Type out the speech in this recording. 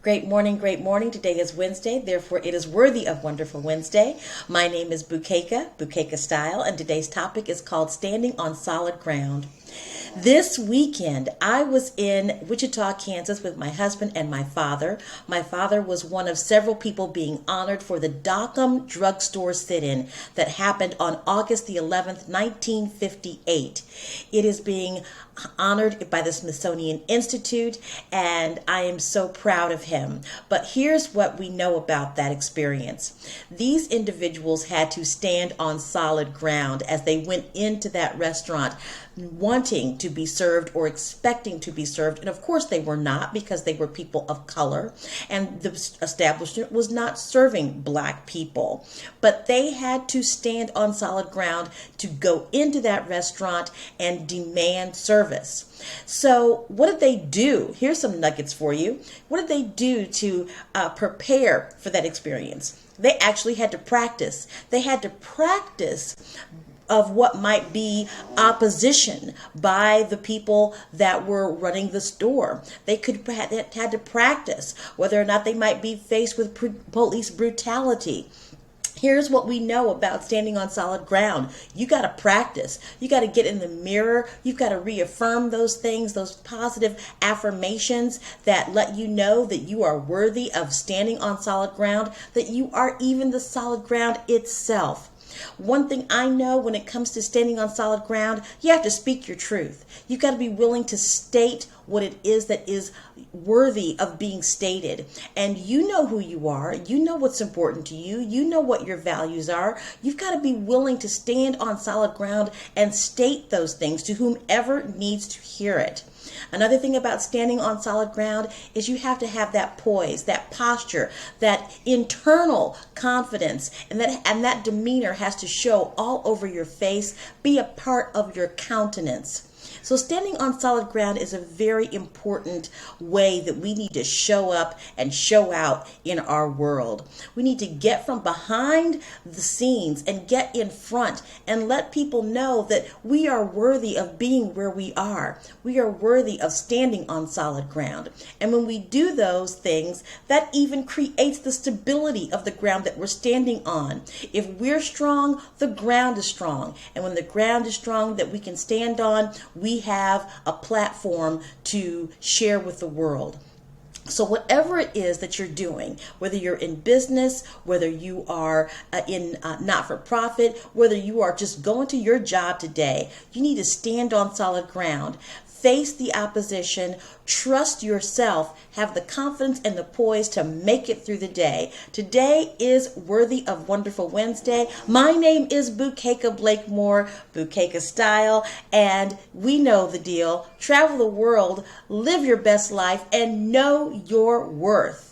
Great morning, great morning. Today is Wednesday, therefore it is worthy of Wonderful Wednesday. My name is Bukeka Style, and today's topic is called Standing on Solid Ground. This weekend, I was in Wichita, Kansas with my husband and my father. My father was one of several people being honored for the Dockham Drugstore sit-in that happened on August the 11th, 1958. It is being honored by the Smithsonian Institute, and I am so proud of him. But here's what we know about that experience. These individuals had to stand on solid ground as they went into that restaurant wanting to be served or expecting to be served. And of course they were not, because they were people of color and the establishment was not serving black people. But they had to stand on solid ground to go into that restaurant and demand service. So what did they do? Here's some nuggets for you. What did they do to prepare for that experience? They actually had to practice. They had to practice of what might be opposition by the people that were running the store. They had to practice whether or not they might be faced with police brutality. Here's what we know about standing on solid ground. You got to practice. You got to get in the mirror. You've got to reaffirm those things, those positive affirmations that let you know that you are worthy of standing on solid ground, that you are even the solid ground itself. One thing I know when it comes to standing on solid ground, you have to speak your truth. You've got to be willing to state what it is that is worthy of being stated. And you know who you are. You know what's important to you. You know what your values are. You've got to be willing to stand on solid ground and state those things to whomever needs to hear it. Another thing about standing on solid ground is you have to have that poise, that posture, that internal confidence, and that demeanor has to show all over your face, be a part of your countenance. So standing on solid ground is a very important way that we need to show up and show out in our world. We need to get from behind the scenes and get in front and let people know that we are worthy of being where we are. We are worthy of standing on solid ground. And when we do those things, that even creates the stability of the ground that we're standing on. If we're strong, the ground is strong. And when the ground is strong that we can stand on, we have a platform to share with the world. So whatever it is that you're doing, whether you're in business, whether you are in not-for-profit, whether you are just going to your job today, you need to stand on solid ground. Face the opposition, trust yourself, have the confidence and the poise to make it through the day. Today is worthy of Wonderful Wednesday. My name is Bukeka Blakemore, Bukeka Style, and we know the deal. Travel the world, live your best life, and know your worth.